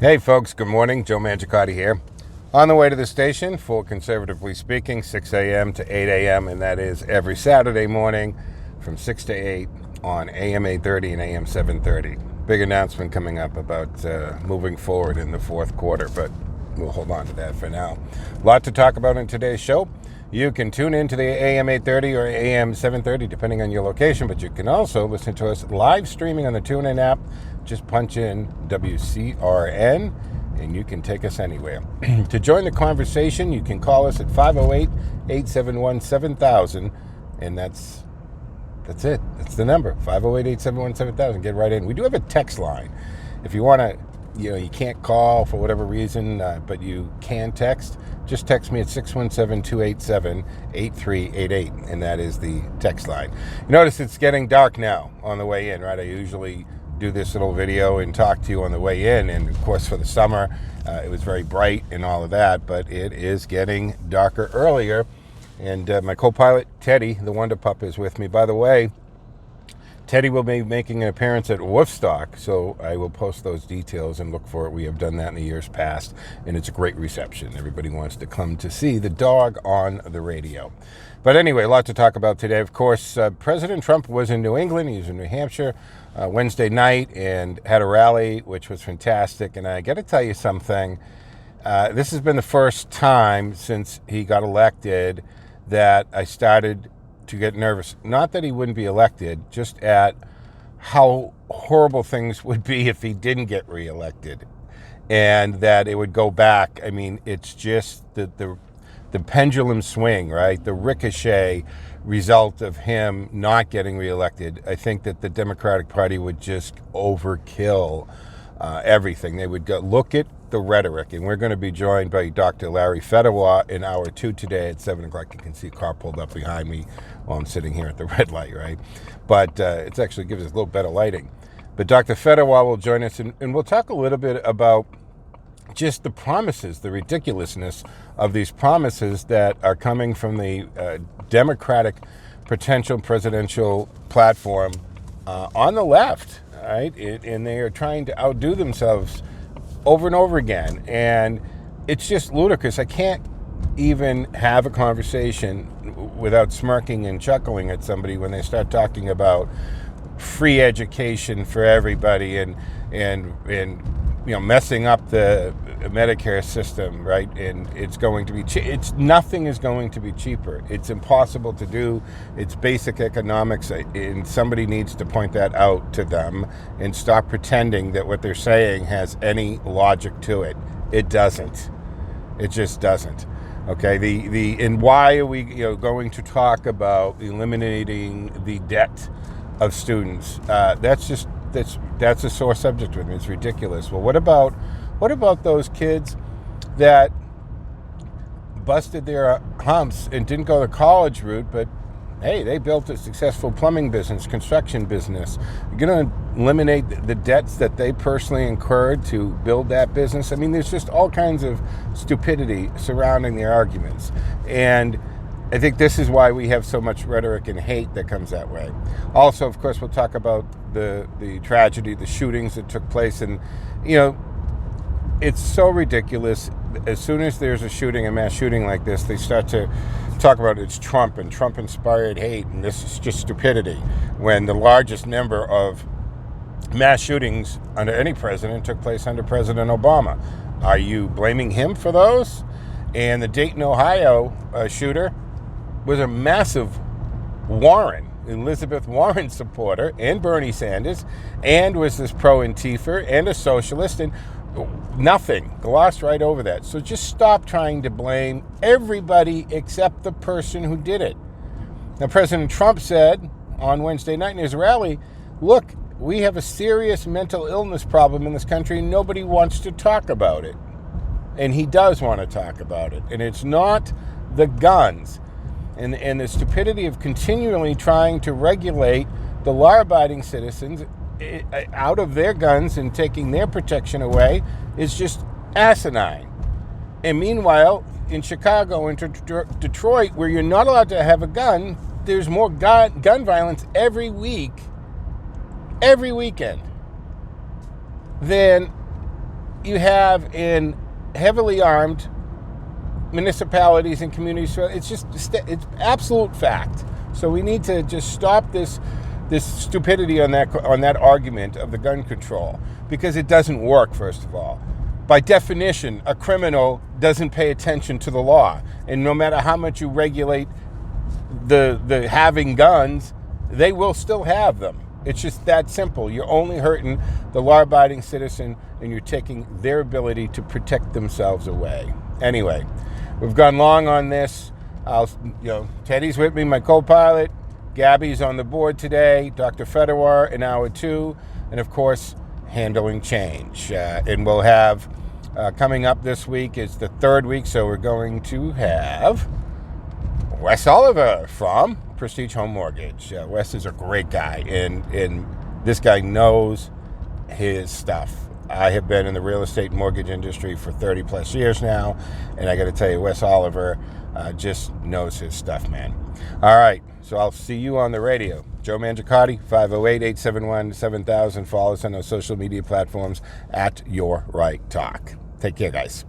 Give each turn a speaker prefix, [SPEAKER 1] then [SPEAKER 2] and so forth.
[SPEAKER 1] Hey folks, good morning. Joe Mangicotti here. On the way to the station for Conservatively Speaking, 6 a.m. to 8 a.m., and that is every Saturday morning from 6 to 8 on AM 830 and AM 730. Big announcement coming up about moving forward in the fourth quarter, but we'll hold on to that for now. A lot to talk about in today's show. You can tune into the AM 830 or AM 730, depending on your location, but you can also listen to us live streaming on the TuneIn app. Just punch in WCRN and you can take us anywhere. To join the conversation, you can call us at 508-871-7000, and that's it. That's the number, 508-871-7000. Get right in. We do have a text line. If you want to, you can't call for whatever reason, but you can text, just text me at 617-287-8388, and that is the text line. You notice it's getting dark now on the way in, right? I usually do this little video and talk to you on the way in, and of course for the summer it was very bright and all of that, but it is getting darker earlier, and my co-pilot Teddy the Wonder Pup is with me. By the way, Teddy will be making an appearance at Woofstock, so I will post those details and look for it. We have done that in the years past, and it's a great reception. Everybody wants to come to see the dog on the radio. But anyway, a lot to talk about today. Of course, President Trump was in New England. He was in New Hampshire Wednesday night and had a rally, which was fantastic. And I got to tell you something. This has been the first time since he got elected that I started to get nervous. Not that he wouldn't be elected, just at how horrible things would be if he didn't get reelected, and that it would go back. I mean, it's just the pendulum swing, right? The ricochet result of him not getting reelected. I think that the Democratic Party would just overkill everything. They would go look at the rhetoric, and we're going to be joined by Dr. Larry Fedewa in hour 2 today at 7 o'clock. You can see a car pulled up behind me while I'm sitting here at the red light, right? But it actually gives us a little better lighting. But Dr. Fedewa will join us, and we'll talk a little bit about just the promises, the ridiculousness of these promises that are coming from the Democratic potential presidential platform on the left, right? And they are trying to outdo themselves over and over again. And it's just ludicrous. I can't even have a conversation without smirking and chuckling at somebody when they start talking about free education for everybody and messing up the Medicare system, right? And it's going to be nothing is going to be cheaper. It's impossible to do. It's basic economics, and somebody needs to point that out to them and stop pretending that what they're saying has any logic to it. It doesn't. It just doesn't. Okay. And why are we going to talk about eliminating the debt of students? That's a sore subject with me. It's ridiculous. Well, what about those kids that busted their humps and didn't go the college route, but hey, they built a successful plumbing business, construction business? You're going to eliminate the debts that they personally incurred to build that business? I mean, there's just all kinds of stupidity surrounding the arguments. And I think this is why we have so much rhetoric and hate that comes that way. Also, of course, we'll talk about the tragedy, the shootings that took place. And, it's so ridiculous. As soon as there's a mass shooting like this, they start to talk about it's Trump and Trump-inspired hate, and this is just stupidity, when the largest number of mass shootings under any president took place under President Obama. Are you blaming him for those? And the Dayton, Ohio shooter was a massive Elizabeth Warren supporter, and Bernie Sanders, and was this pro-Antifa and a socialist, and nothing, glossed right over that. So just stop trying to blame everybody except the person who did it. Now, President Trump said on Wednesday night in his rally, look, we have a serious mental illness problem in this country, and nobody wants to talk about it. And he does want to talk about it. And it's not the guns. And the stupidity of continually trying to regulate the law-abiding citizens out of their guns and taking their protection away is just asinine. And meanwhile, in Chicago and Detroit, where you're not allowed to have a gun, there's more gun violence every weekend, than you have in heavily armed municipalities and communities. It's absolute fact. So we need to just stop this stupidity on that argument of the gun control, because it doesn't work. First of all, by definition, a criminal doesn't pay attention to the law, and no matter how much you regulate the having guns, they will still have them. It's just that simple. You're only hurting the law-abiding citizen, and you're taking their ability to protect themselves away. Anyway, we've gone long on this. Teddy's with me, my co-pilot. Gabby's on the board today. Dr. Fedor in hour 2, and of course, handling change. And we'll have coming up this week is the 3rd week, so we're going to have Wes Oliver from Prestige Home Mortgage. Wes is a great guy, and this guy knows his stuff. I have been in the real estate mortgage industry for 30 plus years now, and I got to tell you, Wes Oliver just knows his stuff, man. All right, so I'll see you on the radio. Joe Mangiacotti, 508-871-7000. Follow us on our social media platforms at Your Right Talk. Take care, guys.